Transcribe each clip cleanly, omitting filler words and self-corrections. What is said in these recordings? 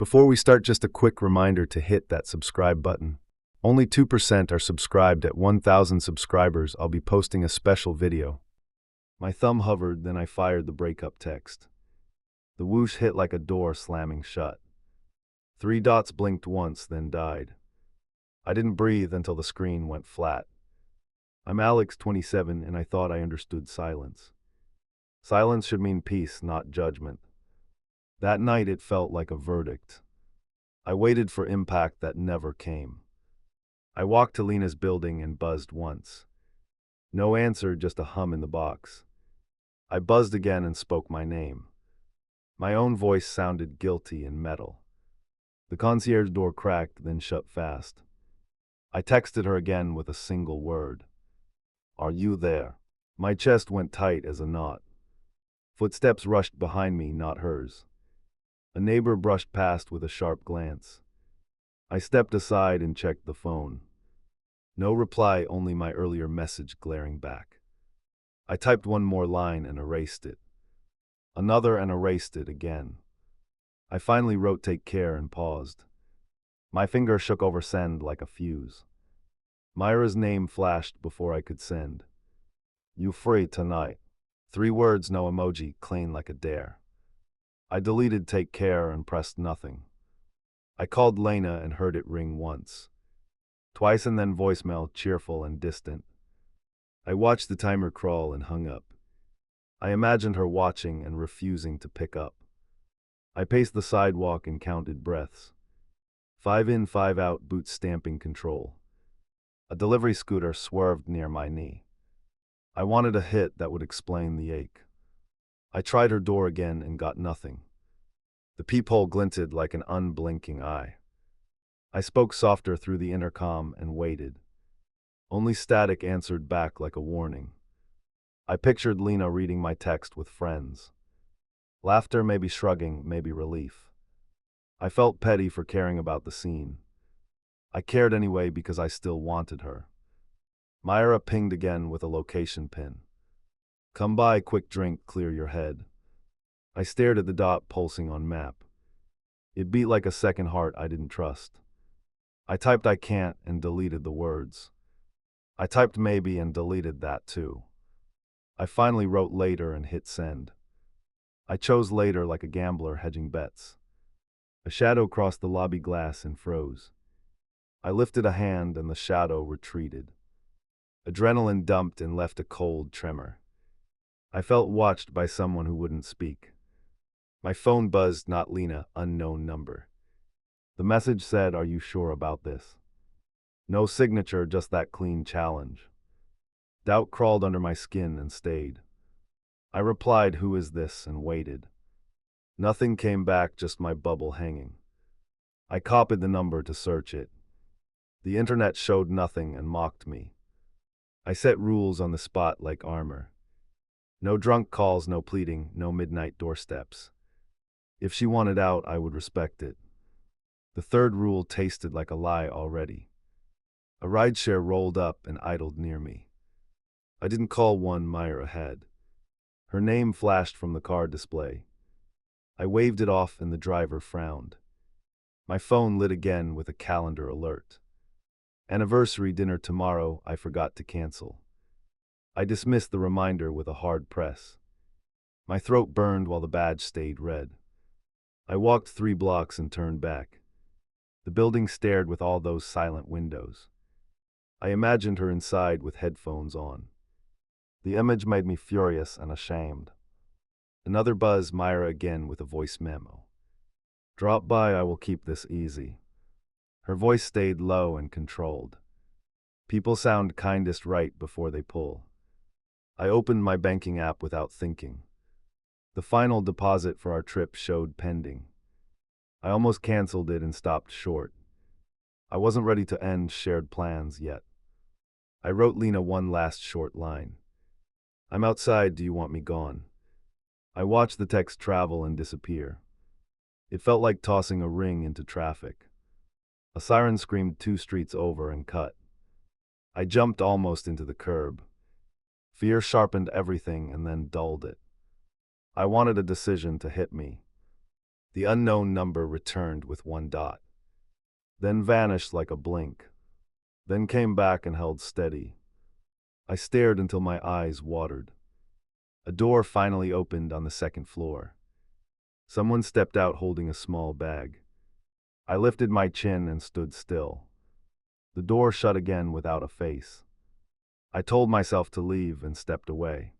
Before we start, just a quick reminder to hit that subscribe button. Only 2% are subscribed. At 1,000 subscribers, I'll be posting a special video. My thumb hovered, then I fired the breakup text. The whoosh hit like a door slamming shut. 3 dots blinked once, then died. I didn't breathe until the screen went flat. I'm Alex, 27, and I thought I understood silence. Silence should mean peace, not judgment. That night it felt like a verdict. I waited for impact that never came. I walked to Lena's building and buzzed once. No answer, just a hum in the box. I buzzed again and spoke my name. My own voice sounded guilty and metal. The concierge door cracked, then shut fast. I texted her again with a single word. "Are you there?" My chest went tight as a knot. Footsteps rushed behind me, not hers. A neighbor brushed past with a sharp glance. I stepped aside and checked the phone. No reply, only my earlier message glaring back. I typed one more line and erased it. Another and erased it again. I finally wrote "take care" and paused. My finger shook over send like a fuse. Myra's name flashed before I could send. "You free tonight?" 3 words, no emoji, clean like a dare. I deleted "take care" and pressed nothing. I called Lena and heard it ring once. Twice, and then voicemail, cheerful and distant. I watched the timer crawl and hung up. I imagined her watching and refusing to pick up. I paced the sidewalk and counted breaths. 5 in, 5 out, boots stamping control. A delivery scooter swerved near my knee. I wanted a hit that would explain the ache. I tried her door again and got nothing. The peephole glinted like an unblinking eye. I spoke softer through the intercom and waited. Only static answered back like a warning. I pictured Lena reading my text with friends. Laughter, maybe shrugging, maybe relief. I felt petty for caring about the scene. I cared anyway because I still wanted her. Myra pinged again with a location pin. "Come by, quick drink, clear your head." I stared at the dot pulsing on map. It beat like a second heart I didn't trust. I typed "I can't" and deleted the words. I typed "maybe" and deleted that too. I finally wrote "later" and hit send. I chose later like a gambler hedging bets. A shadow crossed the lobby glass and froze. I lifted a hand and the shadow retreated. Adrenaline dumped and left a cold tremor. I felt watched by someone who wouldn't speak. My phone buzzed, not Lena, unknown number. The message said, "Are you sure about this?" No signature, just that clean challenge. Doubt crawled under my skin and stayed. I replied, "Who is this?" and waited. Nothing came back, just my bubble hanging. I copied the number to search it. The internet showed nothing and mocked me. I set rules on the spot like armor. No drunk calls, no pleading, no midnight doorsteps. If she wanted out, I would respect it. The 3rd rule tasted like a lie already. A rideshare rolled up and idled near me. I didn't call one, Myra had. Her name flashed from the car display. I waved it off and the driver frowned. My phone lit again with a calendar alert. Anniversary dinner tomorrow, I forgot to cancel. I dismissed the reminder with a hard press. My throat burned while the badge stayed red. I walked 3 blocks and turned back. The building stared with all those silent windows. I imagined her inside with headphones on. The image made me furious and ashamed. Another buzz, Myra again with a voice memo. "Drop by, I will keep this easy." Her voice stayed low and controlled. People sound kindest right before they pull. I opened my banking app without thinking. The final deposit for our trip showed pending. I almost canceled it and stopped short. I wasn't ready to end shared plans yet. I wrote Lena one last short line. "I'm outside, do you want me gone?" I watched the text travel and disappear. It felt like tossing a ring into traffic. A siren screamed 2 streets over and cut. I jumped almost into the curb. Fear sharpened everything and then dulled it. I wanted a decision to hit me. The unknown number returned with one dot, then vanished like a blink, then came back and held steady. I stared until my eyes watered. A door finally opened on the second floor. Someone stepped out holding a small bag. I lifted my chin and stood still. The door shut again without a face. I told myself to leave and stepped away.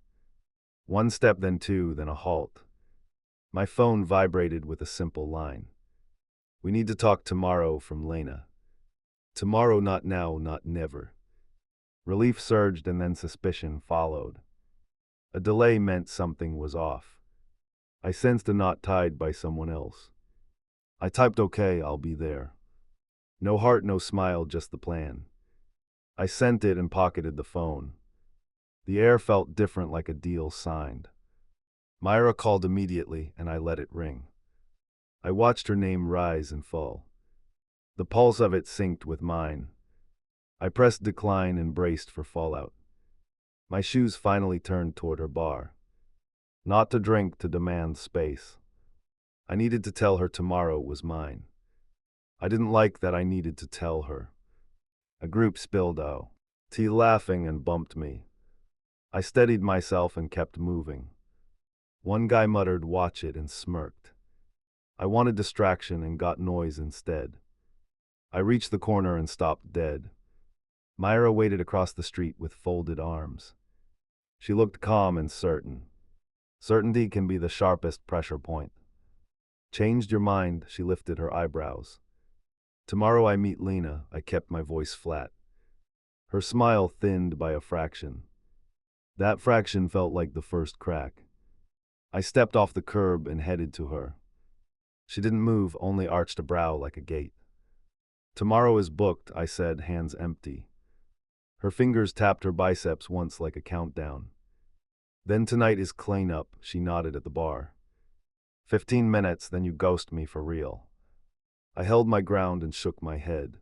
One step, then two, then a halt. My phone vibrated with a simple line. "We need to talk tomorrow," from Lena. Tomorrow, not now, not never. Relief surged and then suspicion followed. A delay meant something was off. I sensed a knot tied by someone else. I typed, "Okay, I'll be there." No heart, no smile, just the plan. I sent it and pocketed the phone. The air felt different, like a deal signed. Myra called immediately, and I let it ring. I watched her name rise and fall. The pulse of it synced with mine. I pressed decline and braced for fallout. My shoes finally turned toward her bar. Not to drink, to demand space. I needed to tell her tomorrow was mine. I didn't like that I needed to tell her. A group spilled tea laughing and bumped me. I steadied myself and kept moving. One guy muttered, "Watch it," and smirked. I wanted distraction and got noise instead. I reached the corner and stopped dead. Myra waited across the street with folded arms. She looked calm and certain. Certainty can be the sharpest pressure point. "Changed your mind?" She lifted her eyebrows. "Tomorrow I meet Lena." I kept my voice flat. Her smile thinned by a fraction. That fraction felt like the first crack. I stepped off the curb and headed to her. She didn't move, only arched a brow like a gate. "Tomorrow is booked," I said, hands empty. Her fingers tapped her biceps once like a countdown. "Then tonight is clean-up," she nodded at the bar. 15 minutes, then you ghost me for real." I held my ground and shook my head.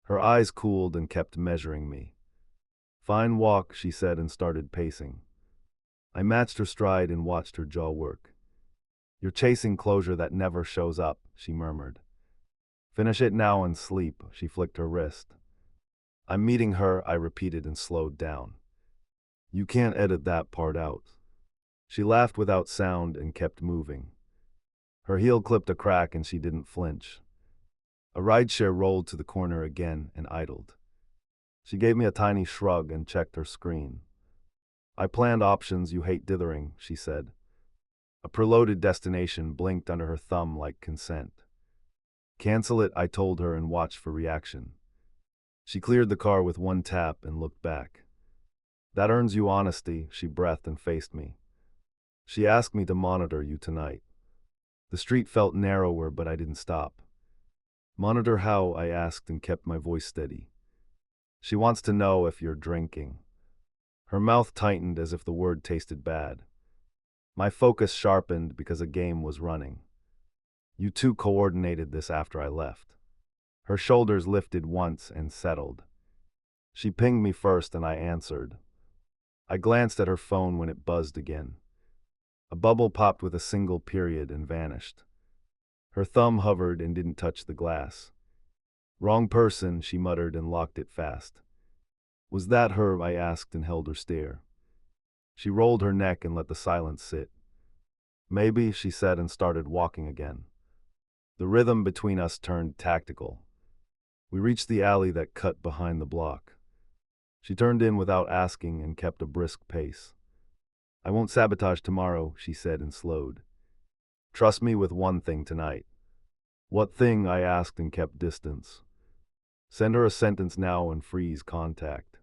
Her eyes cooled and kept measuring me. "Fine walk," she said, and started pacing. I matched her stride and watched her jaw work. "You're chasing closure that never shows up," she murmured. "Finish it now and sleep." She flicked her wrist. "I'm meeting her," I repeated and slowed down. "You can't edit that part out." She laughed without sound and kept moving. Her heel clipped a crack and she didn't flinch. A rideshare rolled to the corner again and idled. She gave me a tiny shrug and checked her screen. "I planned options, you hate dithering," she said. A preloaded destination blinked under her thumb like consent. "Cancel it," I told her and watched for reaction. She cleared the car with one tap and looked back. "That earns you honesty," she breathed and faced me. "She asked me to monitor you tonight." The street felt narrower, but I didn't stop. "Monitor how?" I asked and kept my voice steady. "She wants to know if you're drinking." Her mouth tightened as if the word tasted bad. My focus sharpened because a game was running. "You two coordinated this after I left." Her shoulders lifted once and settled. She pinged me first and I answered. I glanced at her phone when it buzzed again. A bubble popped with a single period and vanished. Her thumb hovered and didn't touch the glass. "Wrong person," she muttered and locked it fast. "Was that her?" I asked and held her stare. She rolled her neck and let the silence sit. "Maybe," she said and started walking again. The rhythm between us turned tactical. We reached the alley that cut behind the block. She turned in without asking and kept a brisk pace. "I won't sabotage tomorrow," she said and slowed. "Trust me with one thing tonight." "What thing?" I asked and kept distance. "Send her a sentence now and freeze contact."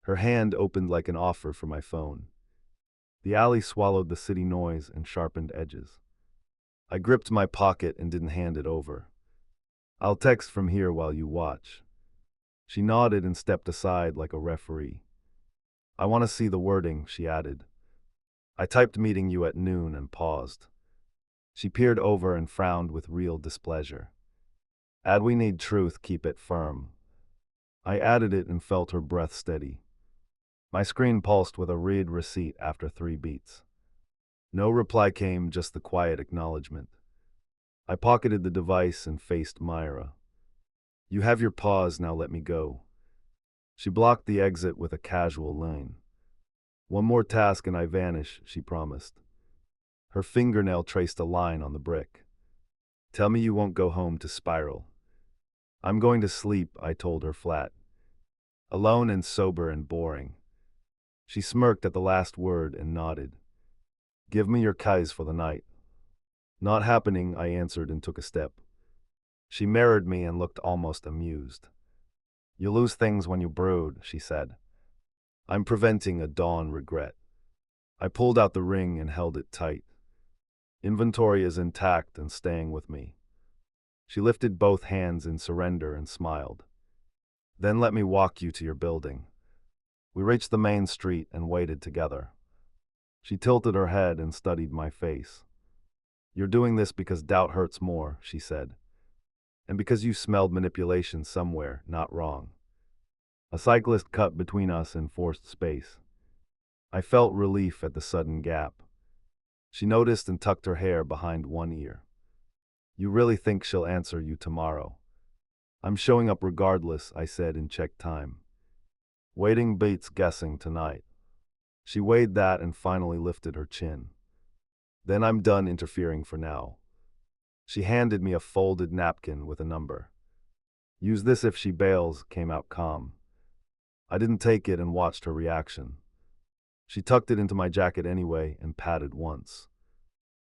Her hand opened like an offer for my phone. The alley swallowed the city noise and sharpened edges. I gripped my pocket and didn't hand it over. "I'll text from here while you watch." She nodded and stepped aside like a referee. "I want to see the wording," she added. I typed "meeting you at noon" and paused. She peered over and frowned with real displeasure. "Add we need truth, keep it firm." I added it and felt her breath steady. My screen pulsed with a read receipt after 3 beats. No reply came, just the quiet acknowledgement. I pocketed the device and faced Myra. You have your paws, now let me go. She blocked the exit with a casual line. One more task and I vanish, she promised. Her fingernail traced a line on the brick. Tell me you won't go home to Spiral. I'm going to sleep, I told her flat. Alone and sober and boring. She smirked at the last word and nodded. Give me your keys for the night. Not happening, I answered and took a step. She mirrored me and looked almost amused. You lose things when you brood, she said. I'm preventing a dawn regret. I pulled out the ring and held it tight. Inventory is intact and staying with me. She lifted both hands in surrender and smiled. Then let me walk you to your building. We reached the main street and waited together. She tilted her head and studied my face. You're doing this because doubt hurts more, she said. And because you smelled manipulation somewhere, not wrong. A cyclist cut between us and forced space. I felt relief at the sudden gap. She noticed and tucked her hair behind one ear. You really think she'll answer you tomorrow? I'm showing up regardless, I said and checked time. Waiting beats guessing tonight. She weighed that and finally lifted her chin. Then I'm done interfering for now. She handed me a folded napkin with a number. Use this if she bails, came out calm. I didn't take it and watched her reaction. She tucked it into my jacket anyway and patted once.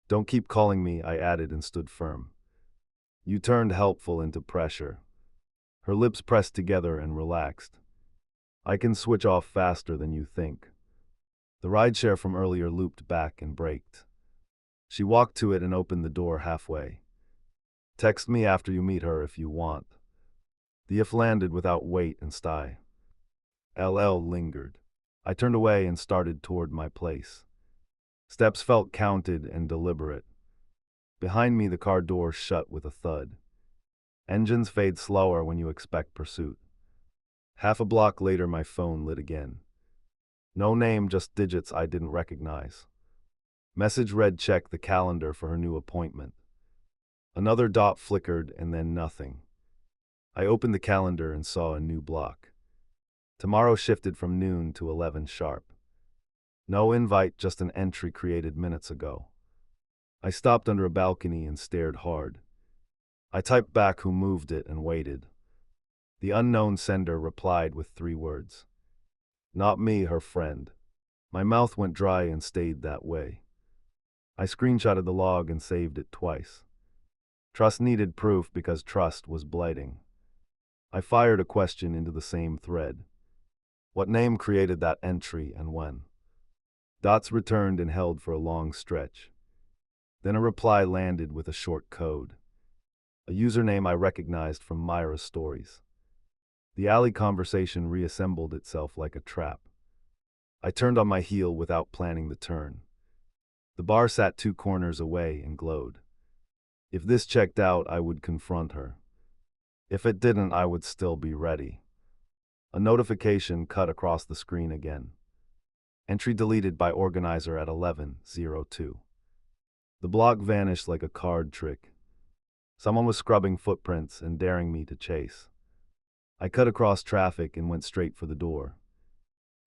Don't keep calling me, I added and stood firm. You turned helpful into pressure. Her lips pressed together and relaxed. I can switch off faster than you think. The rideshare from earlier looped back and braked. She walked to it and opened the door halfway. Text me after you meet her if you want. The if landed without weight and sty. LL lingered. I turned away and started toward my place. Steps felt counted and deliberate. Behind me the car door shut with a thud. Engines fade slower when you expect pursuit. Half a block later my phone lit again. No name, just digits I didn't recognize. Message read check the calendar for her new appointment. Another dot flickered and then nothing. I opened the calendar and saw a new block. Tomorrow shifted from noon to 11 sharp. No invite, just an entry created minutes ago. I stopped under a balcony and stared hard. I typed back who moved it and waited. The unknown sender replied with 3 words. Not me, her friend. My mouth went dry and stayed that way. I screenshotted the log and saved it twice. Trust needed proof because trust was blighting. I fired a question into the same thread. What name created that entry and when? Dots returned and held for a long stretch. Then a reply landed with a short code. A username I recognized from Myra's stories. The alley conversation reassembled itself like a trap. I turned on my heel without planning the turn. The bar sat 2 corners away and glowed. If this checked out, I would confront her. If it didn't, I would still be ready. A notification cut across the screen again. Entry deleted by organizer at 11:02. The block vanished like a card trick. Someone was scrubbing footprints and daring me to chase. I cut across traffic and went straight for the door.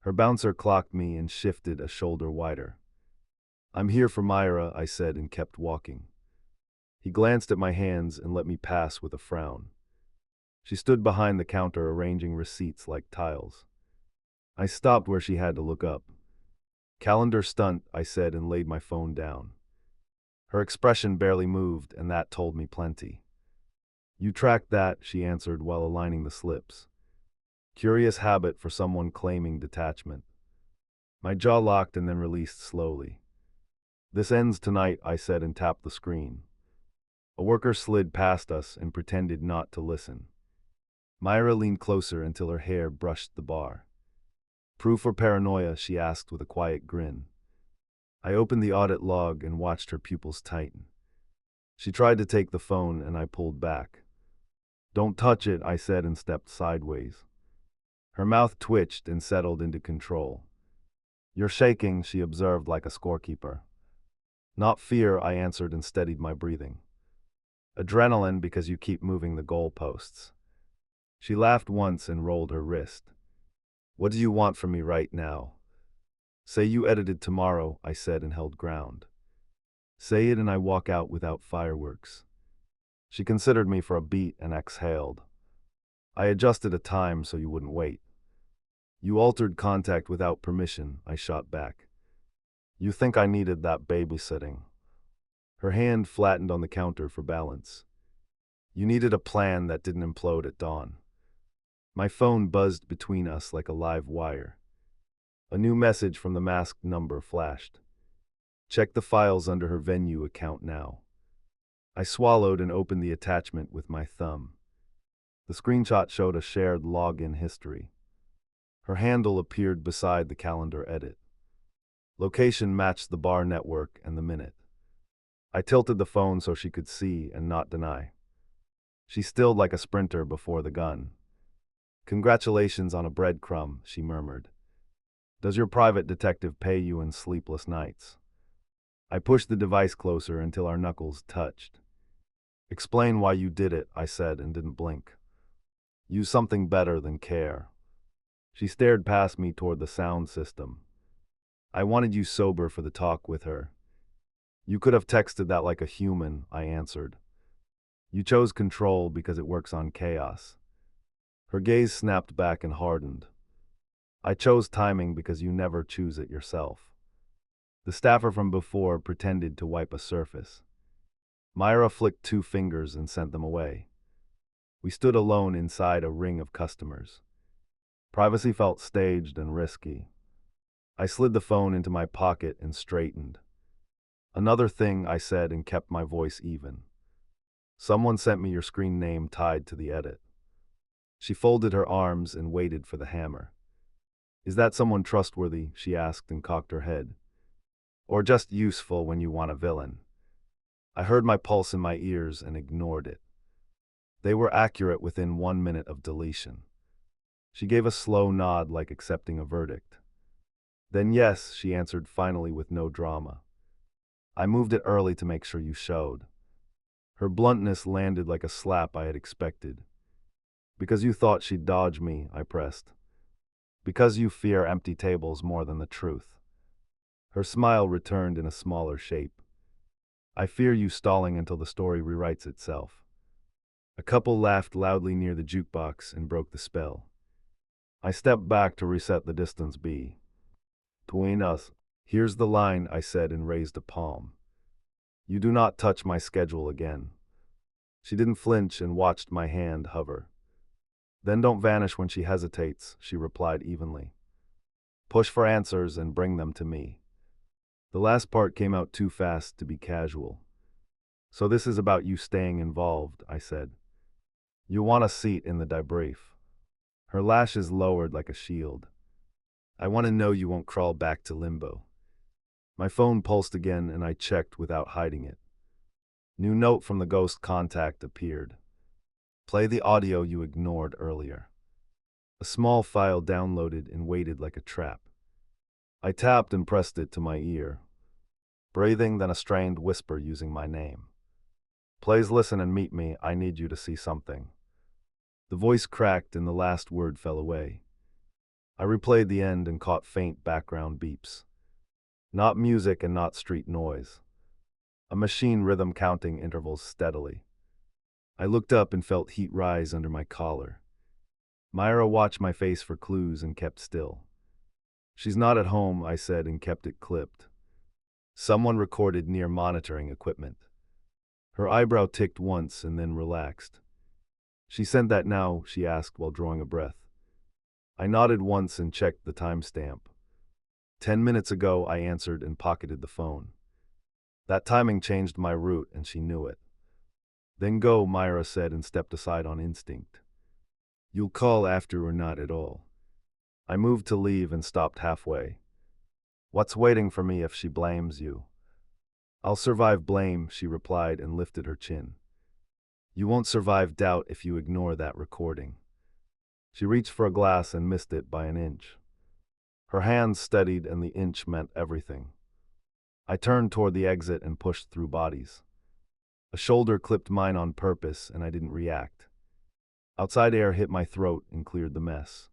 Her bouncer clocked me and shifted a shoulder wider. I'm here for Myra, I said and kept walking. He glanced at my hands and let me pass with a frown. She stood behind the counter arranging receipts like tiles. I stopped where she had to look up. Calendar stunt, I said and laid my phone down. Her expression barely moved and that told me plenty. You tracked that, she answered while aligning the slips. Curious habit for someone claiming detachment. My jaw locked and then released slowly. This ends tonight, I said and tapped the screen. A worker slid past us and pretended not to listen. Myra leaned closer until her hair brushed the bar. Proof or paranoia, she asked with a quiet grin. I opened the audit log and watched her pupils tighten. She tried to take the phone and I pulled back. Don't touch it, I said and stepped sideways. Her mouth twitched and settled into control. You're shaking, she observed like a scorekeeper. Not fear, I answered and steadied my breathing. Adrenaline because you keep moving the goalposts. She laughed once and rolled her wrist. What do you want from me right now? Say you edited tomorrow, I said and held ground. Say it and I walk out without fireworks. She considered me for a beat and exhaled. I adjusted a time so you wouldn't wait. You altered contact without permission, I shot back. You think I needed that babysitting? Her hand flattened on the counter for balance. You needed a plan that didn't implode at dawn. My phone buzzed between us like a live wire. A new message from the masked number flashed. Check the files under her Venue account now. I swallowed and opened the attachment with my thumb. The screenshot showed a shared login history. Her handle appeared beside the calendar edit. Location matched the bar network and the minute. I tilted the phone so she could see and not deny. She stilled like a sprinter before the gun. Congratulations on a breadcrumb, she murmured. Does your private detective pay you in sleepless nights? I pushed the device closer until our knuckles touched. Explain why you did it, I said and didn't blink. Use something better than care. She stared past me toward the sound system. I wanted you sober for the talk with her. You could have texted that like a human, I answered. You chose control because it works on chaos. Her gaze snapped back and hardened. I chose timing because you never choose it yourself. The staffer from before pretended to wipe a surface. Myra flicked 2 fingers and sent them away. We stood alone inside a ring of customers. Privacy felt staged and risky. I slid the phone into my pocket and straightened. Another thing, I said and kept my voice even. Someone sent me your screen name tied to the edit. She folded her arms and waited for the hammer. Is that someone trustworthy? She asked and cocked her head. Or just useful when you want a villain? I heard my pulse in my ears and ignored it. They were accurate within 1 minute of deletion. She gave a slow nod like accepting a verdict. Then yes, she answered finally with no drama. I moved it early to make sure you showed. Her bluntness landed like a slap I had expected. Because you thought she'd dodge me, I pressed. Because you fear empty tables more than the truth. Her smile returned in a smaller shape. I fear you stalling until the story rewrites itself. A couple laughed loudly near the jukebox and broke the spell. I stepped back to reset the distance between us. Here's the line, I said and raised a palm. You do not touch my schedule again. She didn't flinch and watched my hand hover. Then don't vanish when she hesitates, she replied evenly. Push for answers and bring them to me. The last part came out too fast to be casual. So this is about you staying involved, I said. You want a seat in the debrief. Her lashes lowered like a shield. I want to know you won't crawl back to limbo. My phone pulsed again and I checked without hiding it. New note from the ghost contact appeared. Play the audio you ignored earlier. A small file downloaded and waited like a trap. I tapped and pressed it to my ear. Breathing, then a strained whisper using my name. Please listen and meet me, I need you to see something. The voice cracked and the last word fell away. I replayed the end and caught faint background beeps. Not music and not street noise. A machine rhythm counting intervals steadily. I looked up and felt heat rise under my collar. Myra watched my face for clues and kept still. She's not at home, I said and kept it clipped. Someone recorded near monitoring equipment. Her eyebrow ticked once and then relaxed. She sent that now, she asked while drawing a breath. I nodded once and checked the timestamp. 10 minutes ago, I answered and pocketed the phone. That timing changed my route and she knew it. Then go, Myra said and stepped aside on instinct. You'll call after or not at all. I moved to leave and stopped halfway. What's waiting for me if she blames you? I'll survive blame, she replied and lifted her chin. You won't survive doubt if you ignore that recording. She reached for a glass and missed it by an inch. Her hands steadied and the inch meant everything. I turned toward the exit and pushed through bodies. A shoulder clipped mine on purpose, and I didn't react. Outside air hit my throat and cleared the mess.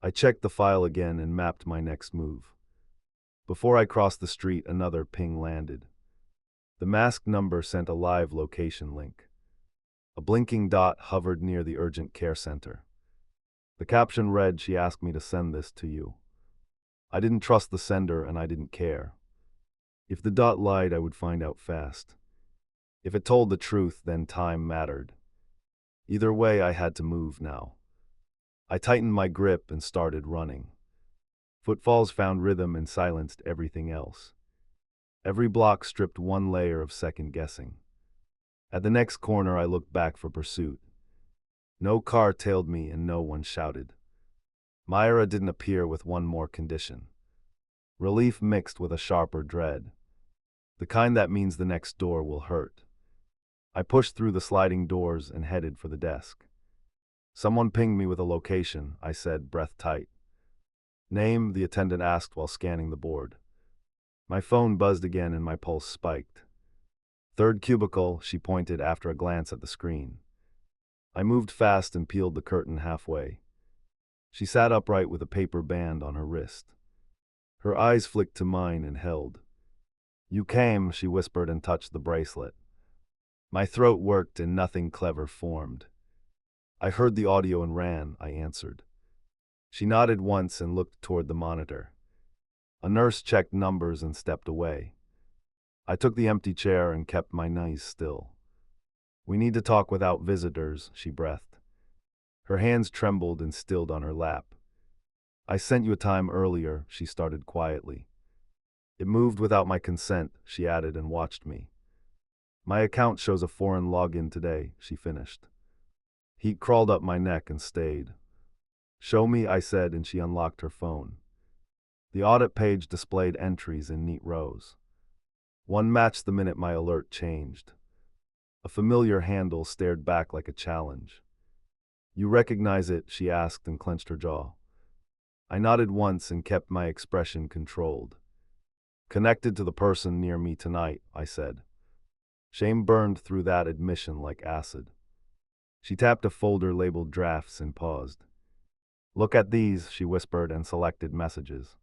I checked the file again and mapped my next move. Before I crossed the street, another ping landed. The masked number sent a live location link. A blinking dot hovered near the urgent care center. The caption read, "She asked me to send this to you." I didn't trust the sender, and I didn't care. If the dot lied, I would find out fast. If it told the truth, then time mattered. Either way, I had to move now. I tightened my grip and started running. Footfalls found rhythm and silenced everything else. Every block stripped one layer of second guessing. At the next corner, I looked back for pursuit. No car tailed me and no one shouted. Myra didn't appear with one more condition. Relief mixed with a sharper dread. The kind that means the next door will hurt. I pushed through the sliding doors and headed for the desk. "Someone pinged me with a location," I said, breath tight. "Name?" the attendant asked while scanning the board. My phone buzzed again and my pulse spiked. "Third cubicle," she pointed after a glance at the screen. I moved fast and peeled the curtain halfway. She sat upright with a paper band on her wrist. Her eyes flicked to mine and held. "You came," she whispered and touched the bracelet. My throat worked and nothing clever formed. "I heard the audio and ran," I answered. She nodded once and looked toward the monitor. A nurse checked numbers and stepped away. I took the empty chair and kept my knees still. "We need to talk without visitors," she breathed. Her hands trembled and stilled on her lap. "I sent you a time earlier," she started quietly. "It moved without my consent," she added and watched me. "My account shows a foreign login today," she finished. Heat crawled up my neck and stayed. "Show me," I said, and she unlocked her phone. The audit page displayed entries in neat rows. One matched the minute my alert changed. A familiar handle stared back like a challenge. "You recognize it?" she asked and clenched her jaw. I nodded once and kept my expression controlled. "Connected to the person near me tonight," I said. Shame burned through that admission like acid. She tapped a folder labeled drafts and paused. "Look at these," she whispered and selected messages.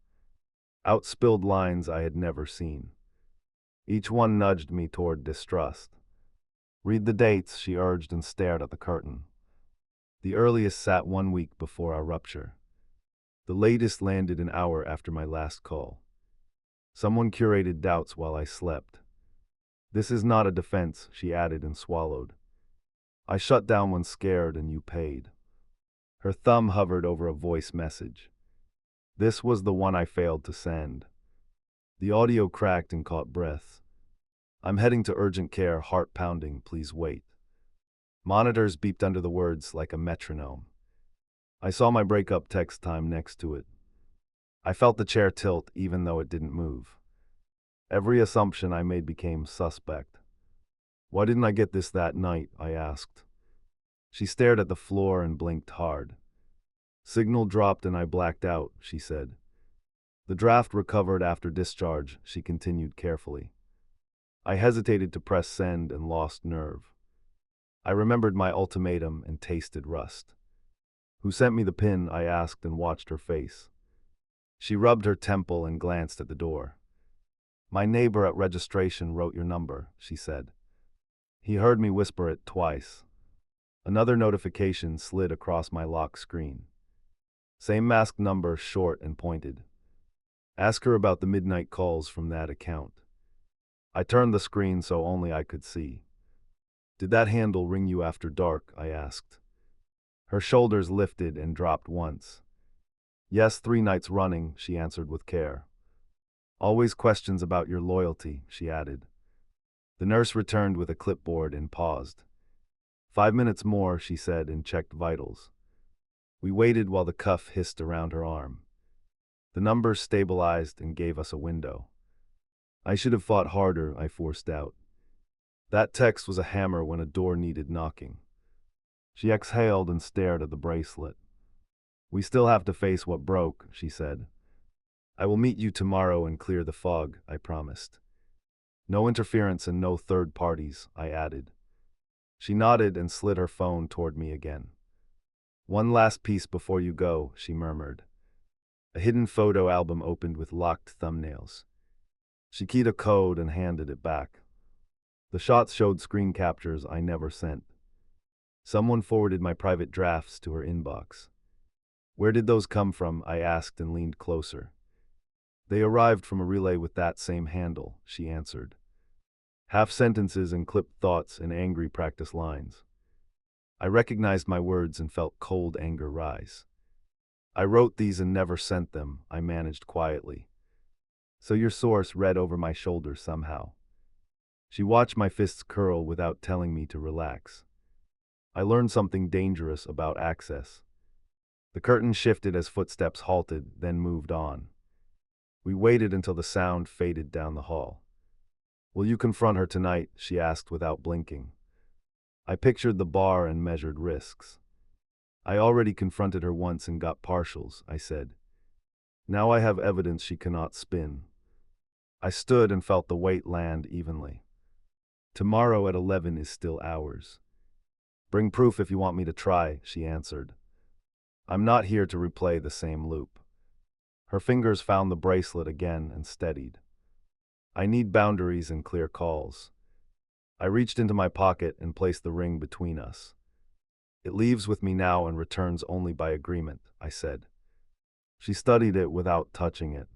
Out spilled lines I had never seen. Each one nudged me toward distrust. "Read the dates," she urged and stared at the curtain. The earliest sat 1 week before our rupture. The latest landed an hour after my last call. Someone curated doubts while I slept. "This is not a defense," she added and swallowed. "I shut down when scared and you paid." Her thumb hovered over a voice message. This was the one I failed to send. The audio cracked and caught breath. "I'm heading to urgent care, heart pounding, please wait." Monitors beeped under the words like a metronome. I saw my breakup text time next to it. I felt the chair tilt even though it didn't move. Every assumption I made became suspect. "Why didn't I get this that night?" I asked. She stared at the floor and blinked hard. "Signal dropped and I blacked out," she said. "The draft recovered after discharge," she continued carefully. I hesitated to press send and lost nerve. I remembered my ultimatum and tasted rust. "Who sent me the pin?" I asked and watched her face. She rubbed her temple and glanced at the door. "My neighbor at registration wrote your number," she said. He heard me whisper it twice. Another notification slid across my lock screen. Same masked number, short and pointed. "Ask her about the midnight calls from that account." I turned the screen so only I could see. "Did that handle ring you after dark?" I asked. Her shoulders lifted and dropped once. "Yes, 3 nights running," she answered with care. "Always questions about your loyalty," she added. The nurse returned with a clipboard and paused. 5 minutes more," she said and checked vitals. We waited while the cuff hissed around her arm. The numbers stabilized and gave us a window. "I should have fought harder," I forced out. That text was a hammer when a door needed knocking. She exhaled and stared at the bracelet. "We still have to face what broke," she said. "I will meet you tomorrow and clear the fog," I promised. No interference and no third parties, I added. She nodded and slid her phone toward me again. One last piece before you go, she murmured. A hidden photo album opened with locked thumbnails. She keyed a code and handed it back. The shots showed screen captures I never sent. Someone forwarded my private drafts to her inbox. Where did those come from? I asked and leaned closer. They arrived from a relay with that same handle, she answered. Half sentences and clipped thoughts and angry practice lines. I recognized my words and felt cold anger rise. I wrote these and never sent them, I managed quietly. So your source read over my shoulder somehow. She watched my fists curl without telling me to relax. I learned something dangerous about access. The curtain shifted as footsteps halted, then moved on. We waited until the sound faded down the hall. Will you confront her tonight? She asked without blinking. I pictured the bar and measured risks. I already confronted her once and got partials, I said. Now I have evidence she cannot spin. I stood and felt the weight land evenly. Tomorrow at 11 is still ours. Bring proof if you want me to try, she answered. I'm not here to replay the same loop. Her fingers found the bracelet again and steadied. I need boundaries and clear calls. I reached into my pocket and placed the ring between us. It leaves with me now and returns only by agreement, I said. She studied it without touching it.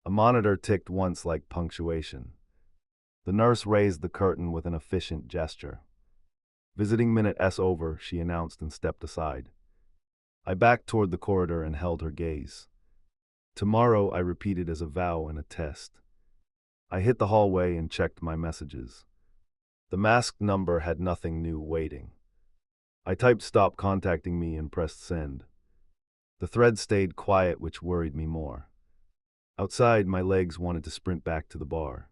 A monitor ticked once like punctuation. The nurse raised the curtain with an efficient gesture. Visiting minute S over, she announced and stepped aside. I backed toward the corridor and held her gaze. Tomorrow, I repeated as a vow and a test. I hit the hallway and checked my messages. The masked number had nothing new waiting. I typed stop contacting me and pressed send. The thread stayed quiet, which worried me more. Outside, my legs wanted to sprint back to the bar.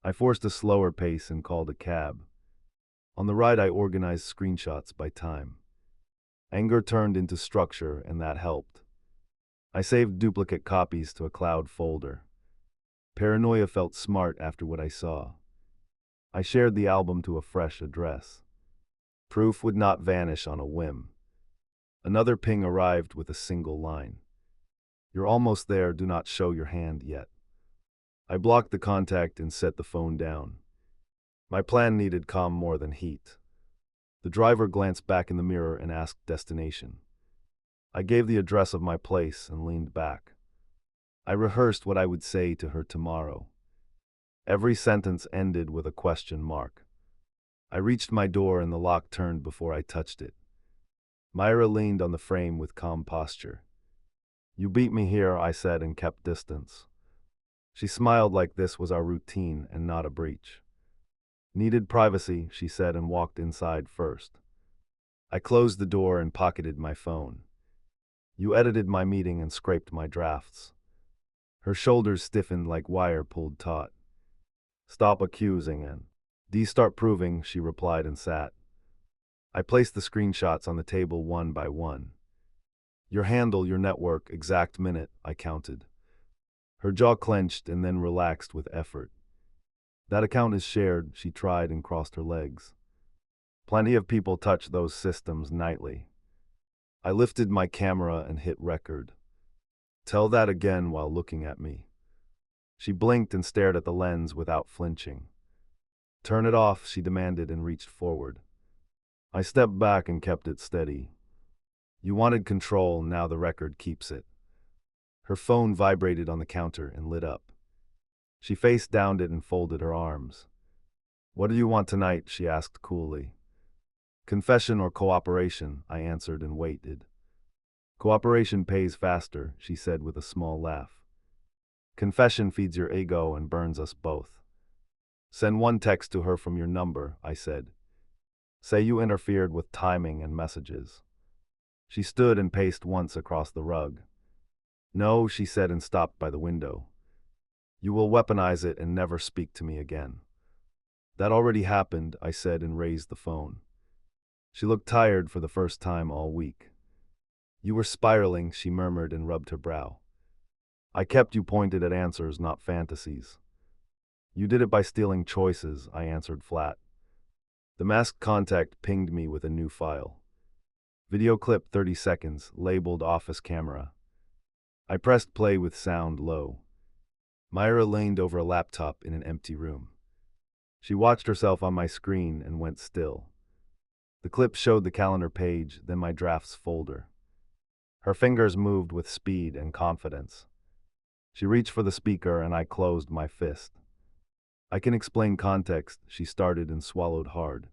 I forced a slower pace and called a cab. On the ride, I organized screenshots by time. Anger turned into structure, and that helped. I saved duplicate copies to a cloud folder. Paranoia felt smart after what I saw. I shared the album to a fresh address. Proof would not vanish on a whim. Another ping arrived with a single line. You're almost there, do not show your hand yet. I blocked the contact and set the phone down. My plan needed calm more than heat. The driver glanced back in the mirror and asked destination. I gave the address of my place and leaned back. I rehearsed what I would say to her tomorrow. Every sentence ended with a question mark. I reached my door and the lock turned before I touched it. Myra leaned on the frame with calm posture. You beat me here, I said, and kept distance. She smiled like this was our routine and not a breach. Needed privacy, she said, and walked inside first. I closed the door and pocketed my phone. You edited my meeting and scraped my drafts. Her shoulders stiffened like wire pulled taut. Stop accusing and start proving, she replied and sat. I placed the screenshots on the table one by one. Your handle, your network, exact minute, I counted. Her jaw clenched and then relaxed with effort. That account is shared, she tried and crossed her legs. Plenty of people touch those systems nightly. I lifted my camera and hit record. Tell that again while looking at me. She blinked and stared at the lens without flinching. Turn it off, she demanded and reached forward. I stepped back and kept it steady. You wanted control, now the record keeps it. Her phone vibrated on the counter and lit up. She face downed it and folded her arms. What do you want tonight? She asked coolly. Confession or cooperation, I answered and waited. Cooperation pays faster, she said with a small laugh. Confession feeds your ego and burns us both. Send one text to her from your number, I said. Say you interfered with timing and messages. She stood and paced once across the rug. No, she said and stopped by the window. You will weaponize it and never speak to me again. That already happened, I said and raised the phone. She looked tired for the first time all week. You were spiraling, she murmured and rubbed her brow. I kept you pointed at answers, not fantasies. You did it by stealing choices, I answered flat. The masked contact pinged me with a new file. Video clip 30 seconds, labeled office camera. I pressed play with sound low. Myra leaned over a laptop in an empty room. She watched herself on my screen and went still. The clip showed the calendar page, then my drafts folder. Her fingers moved with speed and confidence. She reached for the speaker and I closed my fist. I can explain context, she started and swallowed hard.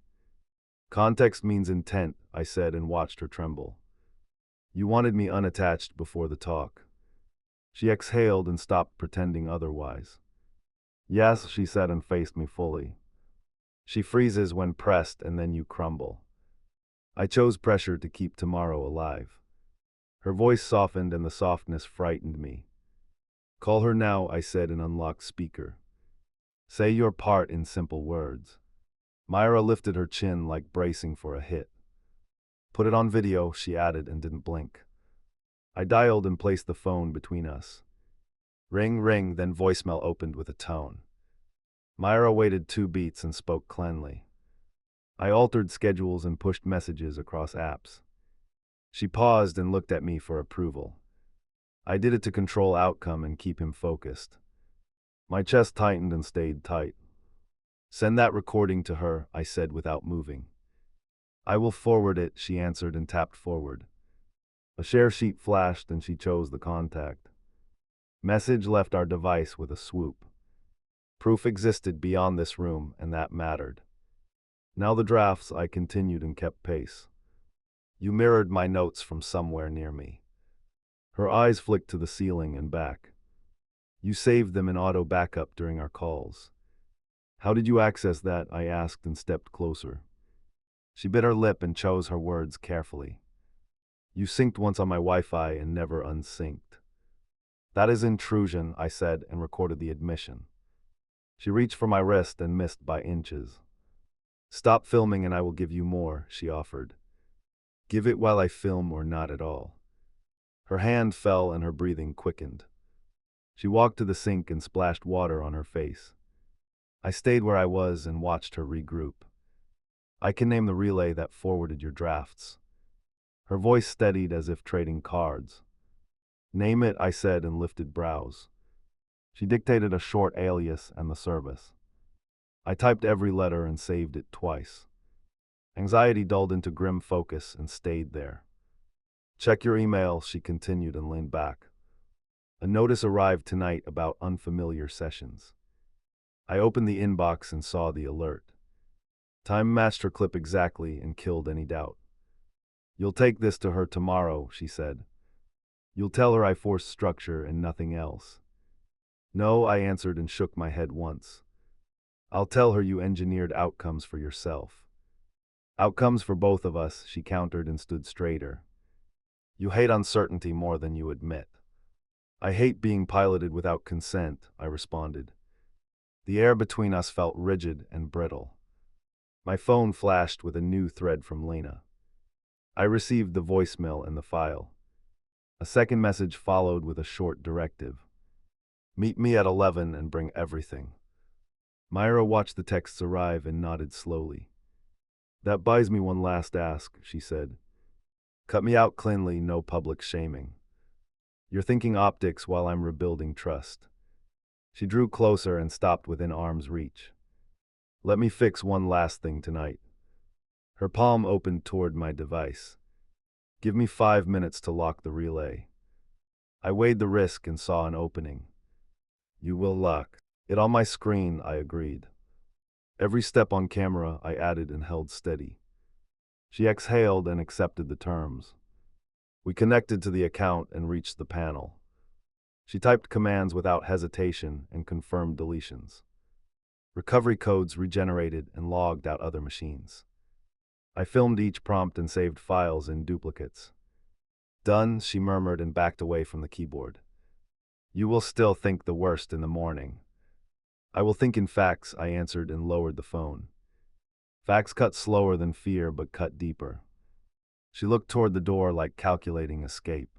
Context means intent, I said and watched her tremble. You wanted me unattached before the talk. She exhaled and stopped pretending otherwise. Yes, she said and faced me fully. She freezes when pressed and then you crumble. I chose pressure to keep tomorrow alive. Her voice softened and the softness frightened me. Call her now, I said and unlocked speaker. Say your part in simple words. Myra lifted her chin like bracing for a hit. Put it on video, she added and didn't blink. I dialed and placed the phone between us. Ring, ring, then voicemail opened with a tone. Myra waited 2 beats and spoke cleanly. I altered schedules and pushed messages across apps. She paused and looked at me for approval. I did it to control outcome and keep him focused. My chest tightened and stayed tight. Send that recording to her, I said without moving. I will forward it, she answered and tapped forward. A share sheet flashed and she chose the contact. Message left our device with a swoop. Proof existed beyond this room, and that mattered. Now the drafts, I continued and kept pace. You mirrored my notes from somewhere near me. Her eyes flicked to the ceiling and back. You saved them in auto backup during our calls. How did you access that? I asked and stepped closer. She bit her lip and chose her words carefully. You synced once on my Wi-Fi and never unsynced. That is intrusion, I said and recorded the admission. She reached for my wrist and missed by inches. Stop filming and I will give you more, she offered. Give it while I film or not at all. Her hand fell and her breathing quickened. She walked to the sink and splashed water on her face. I stayed where I was and watched her regroup. I can name the relay that forwarded your drafts. Her voice steadied as if trading cards. Name it, I said and lifted brows. She dictated a short alias and the service. I typed every letter and saved it twice. Anxiety dulled into grim focus and stayed there. Check your email, she continued and leaned back. A notice arrived tonight about unfamiliar sessions. I opened the inbox and saw the alert. Time matched her clip exactly and killed any doubt. You'll take this to her tomorrow, she said. You'll tell her I forced structure and nothing else. No, I answered and shook my head once. I'll tell her you engineered outcomes for yourself. Outcomes for both of us, she countered and stood straighter. You hate uncertainty more than you admit. I hate being piloted without consent, I responded. The air between us felt rigid and brittle. My phone flashed with a new thread from Lena. I received the voicemail and the file. A second message followed with a short directive. Meet me at 11 and bring everything. Myra watched the texts arrive and nodded slowly. That buys me one last ask, she said. Cut me out cleanly, no public shaming. You're thinking optics while I'm rebuilding trust. She drew closer and stopped within arm's reach. Let me fix one last thing tonight. Her palm opened toward my device. Give me 5 minutes to lock the relay. I weighed the risk and saw an opening. You will lock it on my screen, I agreed. Every step on camera, I added and held steady. She exhaled and accepted the terms. We connected to the account and reached the panel. She typed commands without hesitation and confirmed deletions. Recovery codes regenerated and logged out other machines. I filmed each prompt and saved files in duplicates. Done, she murmured and backed away from the keyboard. You will still think the worst in the morning. I will think in facts, I answered and lowered the phone. Facts cut slower than fear but cut deeper. She looked toward the door like calculating escape.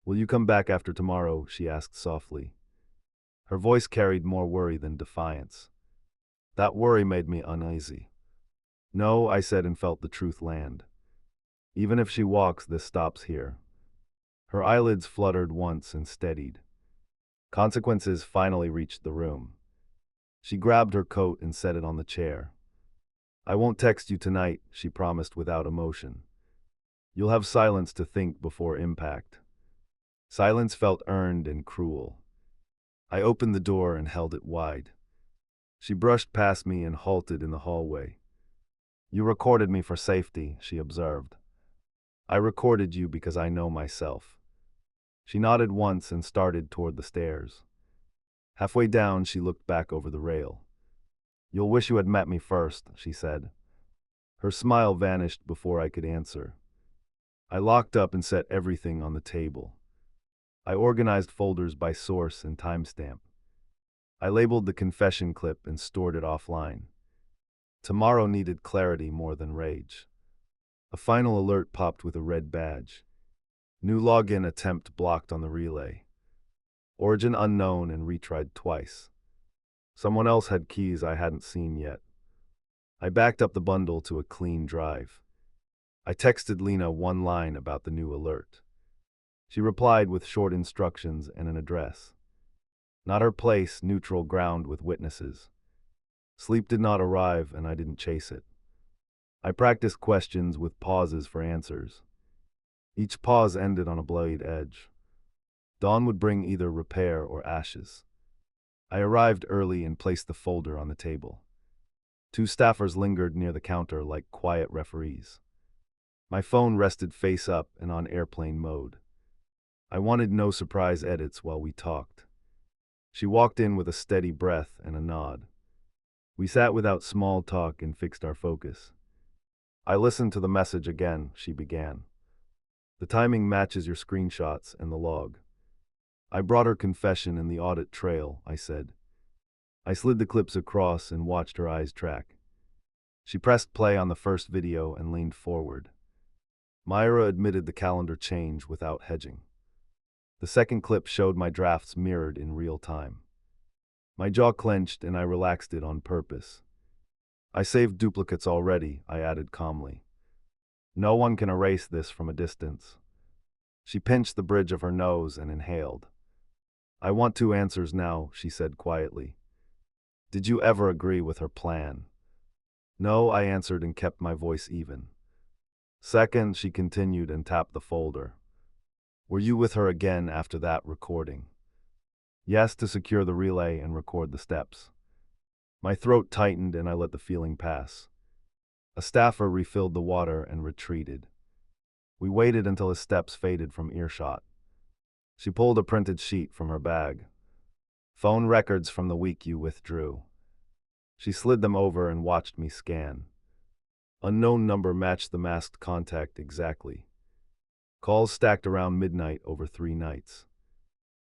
Will you come back after tomorrow? She asked softly. Her voice carried more worry than defiance. That worry made me uneasy. No, I said and felt the truth land. Even if she walks, this stops here. Her eyelids fluttered once and steadied. Consequences finally reached the room. She grabbed her coat and set it on the chair. I won't text you tonight, she promised without emotion. You'll have silence to think before impact. Silence felt earned and cruel. I opened the door and held it wide. She brushed past me and halted in the hallway. You recorded me for safety, she observed. I recorded you because I know myself. She nodded once and started toward the stairs. Halfway down, she looked back over the rail. You'll wish you had met me first, she said. Her smile vanished before I could answer. I locked up and set everything on the table. I organized folders by source and timestamp. I labeled the confession clip and stored it offline. Tomorrow needed clarity more than rage. A final alert popped with a red badge. New login attempt blocked on the relay. Origin unknown and retried twice. Someone else had keys I hadn't seen yet. I backed up the bundle to a clean drive. I texted Lena one line about the new alert. She replied with short instructions and an address. Not her place, neutral ground with witnesses. Sleep did not arrive and I didn't chase it. I practiced questions with pauses for answers. Each pause ended on a blade edge. Dawn would bring either repair or ashes. I arrived early and placed the folder on the table. Two staffers lingered near the counter like quiet referees. My phone rested face up and on airplane mode. I wanted no surprise edits while we talked. She walked in with a steady breath and a nod. We sat without small talk and fixed our focus. I listened to the message again, she began. The timing matches your screenshots and the log. I brought her confession in the audit trail, I said. I slid the clips across and watched her eyes track. She pressed play on the first video and leaned forward. Myra admitted the calendar change without hedging. The second clip showed my drafts mirrored in real time. My jaw clenched and I relaxed it on purpose. I saved duplicates already, I added calmly. No one can erase this from a distance. She pinched the bridge of her nose and inhaled. I want two answers now, she said quietly. Did you ever agree with her plan? No, I answered and kept my voice even. Second, she continued and tapped the folder. Were you with her again after that recording? Yes, to secure the relay and record the steps. My throat tightened and I let the feeling pass. A staffer refilled the water and retreated. We waited until his steps faded from earshot. She pulled a printed sheet from her bag. Phone records from the week you withdrew. She slid them over and watched me scan. Unknown number matched the masked contact exactly. Calls stacked around midnight over 3 nights.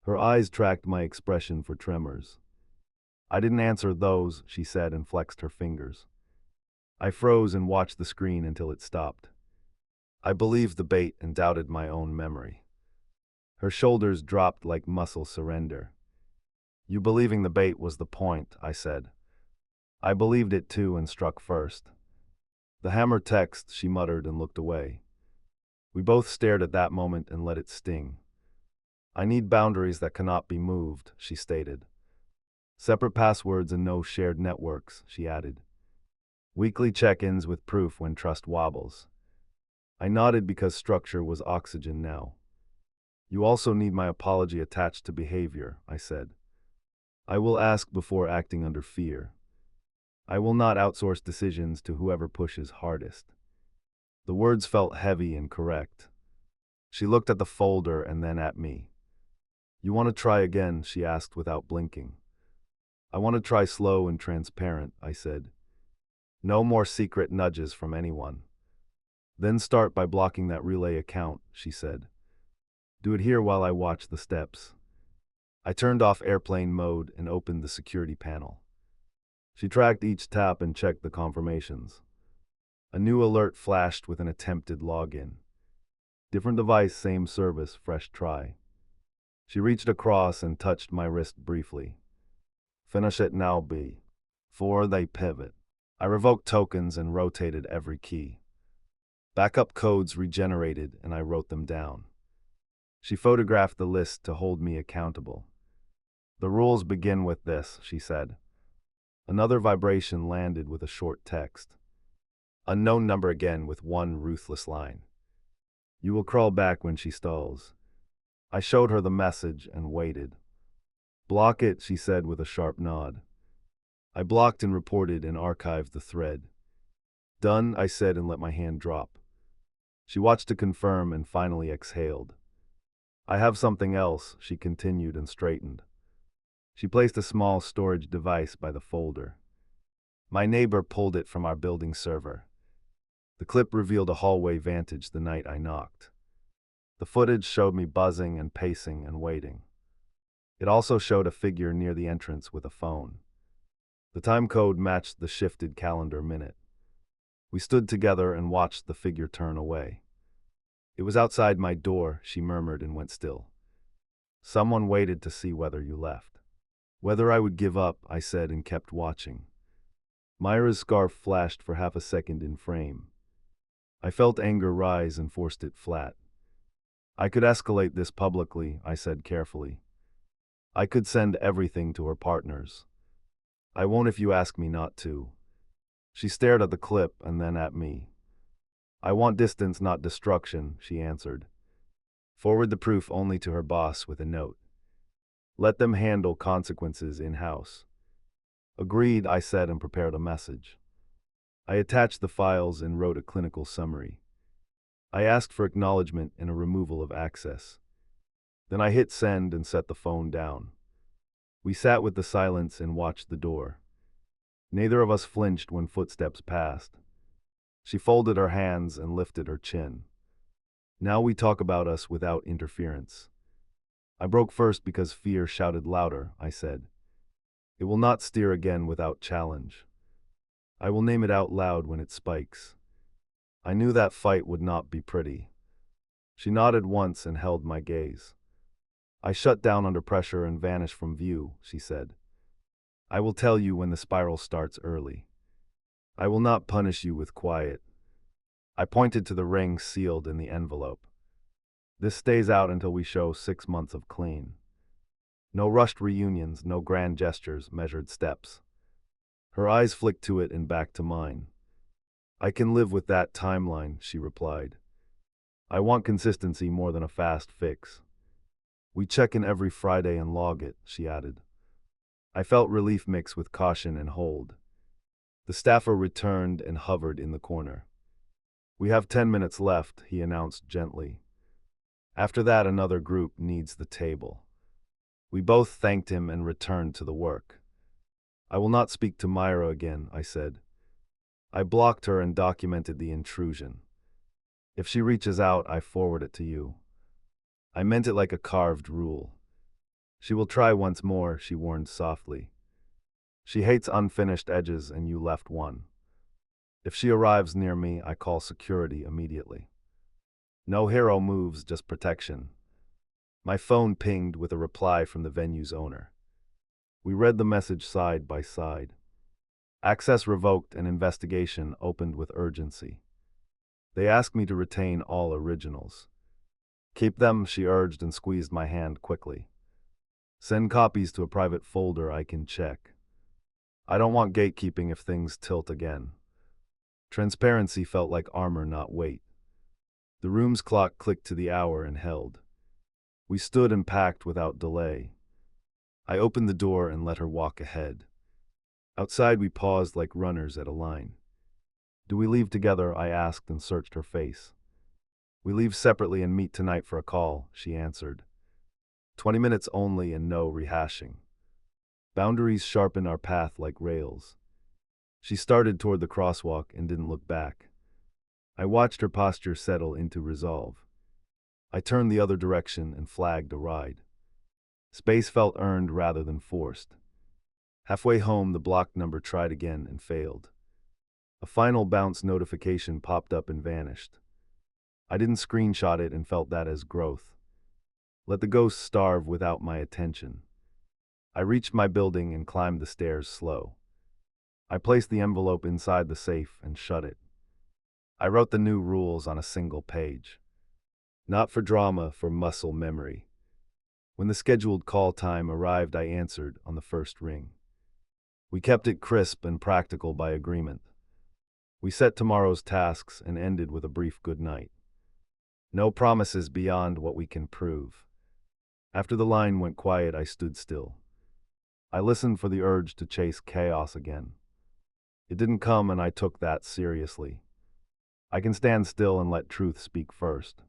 Her eyes tracked my expression for tremors. I didn't answer those, she said and flexed her fingers. I froze and watched the screen until it stopped. I believed the bait and doubted my own memory. Her shoulders dropped like muscle surrender. You believing the bait was the point, I said. I believed it too and struck first. The hammer text, she muttered and looked away. We both stared at that moment and let it sting. I need boundaries that cannot be moved, she stated. Separate passwords and no shared networks, she added. Weekly check-ins with proof when trust wobbles. I nodded because structure was oxygen now. You also need my apology attached to behavior, I said. I will ask before acting under fear. I will not outsource decisions to whoever pushes hardest. The words felt heavy and correct. She looked at the folder and then at me. You want to try again, she asked without blinking. I want to try slow and transparent, I said. No more secret nudges from anyone. Then start by blocking that relay account, she said. Do it here while I watch the steps. I turned off airplane mode and opened the security panel. She tracked each tap and checked the confirmations. A new alert flashed with an attempted login. Different device, same service, fresh try. She reached across and touched my wrist briefly. Finish it now, B. 4 they pivot. I revoked tokens and rotated every key. Backup codes regenerated and I wrote them down. She photographed the list to hold me accountable. The rules begin with this, she said. Another vibration landed with a short text. Unknown number again with one ruthless line. You will crawl back when she stalls. I showed her the message and waited. Block it, she said with a sharp nod. I blocked and reported and archived the thread. Done, I said and let my hand drop. She watched to confirm and finally exhaled. I have something else, she continued and straightened. She placed a small storage device by the folder. My neighbor pulled it from our building server. The clip revealed a hallway vantage the night I knocked. The footage showed me buzzing and pacing and waiting. It also showed a figure near the entrance with a phone. The time code matched the shifted calendar minute. We stood together and watched the figure turn away. It was outside my door, she murmured and went still. Someone waited to see whether you left. Whether I would give up, I said and kept watching. Myra's scarf flashed for half a second in frame. I felt anger rise and forced it flat. I could escalate this publicly, I said carefully. I could send everything to her partners. I won't if you ask me not to. She stared at the clip and then at me. I want distance, not destruction, she answered. Forward the proof only to her boss with a note. Let them handle consequences in-house. Agreed, I said and prepared a message. I attached the files and wrote a clinical summary. I asked for acknowledgement and a removal of access. Then I hit send and set the phone down. We sat with the silence and watched the door. Neither of us flinched when footsteps passed. She folded her hands and lifted her chin. Now we talk about us without interference. I broke first because fear shouted louder, I said. It will not steer again without challenge. I will name it out loud when it spikes. I knew that fight would not be pretty. She nodded once and held my gaze. I shut down under pressure and vanished from view, she said. I will tell you when the spiral starts early. I will not punish you with quiet. I pointed to the ring sealed in the envelope. This stays out until we show 6 months of clean. No rushed reunions, no grand gestures, measured steps. Her eyes flicked to it and back to mine. I can live with that timeline, she replied. I want consistency more than a fast fix. We check in every Friday and log it, she added. I felt relief mix with caution and hold. The staffer returned and hovered in the corner. We have 10 minutes left, he announced gently. After that, another group needs the table. We both thanked him and returned to the work. I will not speak to Myra again, I said. I blocked her and documented the intrusion. If she reaches out, I forward it to you. I meant it like a carved rule. She will try once more, she warned softly. She hates unfinished edges and you left one. If she arrives near me, I call security immediately. No hero moves, just protection. My phone pinged with a reply from the venue's owner. We read the message side by side. Access revoked and investigation opened with urgency. They asked me to retain all originals. Keep them, she urged and squeezed my hand quickly. Send copies to a private folder I can check. I don't want gatekeeping if things tilt again. Transparency felt like armor, not weight. The room's clock clicked to the hour and held. We stood and packed without delay. I opened the door and let her walk ahead. Outside we paused like runners at a line. Do we leave together? I asked and searched her face. We leave separately and meet tonight for a call, she answered. 20 minutes only and no rehashing. Boundaries sharpen our path like rails. She started toward the crosswalk and didn't look back. I watched her posture settle into resolve. I turned the other direction and flagged a ride. Space felt earned rather than forced. Halfway home, the block number tried again and failed. A final bounce notification popped up and vanished. I didn't screenshot it and felt that as growth. Let the ghost starve without my attention. I reached my building and climbed the stairs slow. I placed the envelope inside the safe and shut it. I wrote the new rules on a single page. Not for drama, for muscle memory. When the scheduled call time arrived, I answered on the first ring. We kept it crisp and practical by agreement. We set tomorrow's tasks and ended with a brief goodnight. No promises beyond what we can prove. After the line went quiet, I stood still. I listened for the urge to chase chaos again. It didn't come, and I took that seriously. I can stand still and let truth speak first.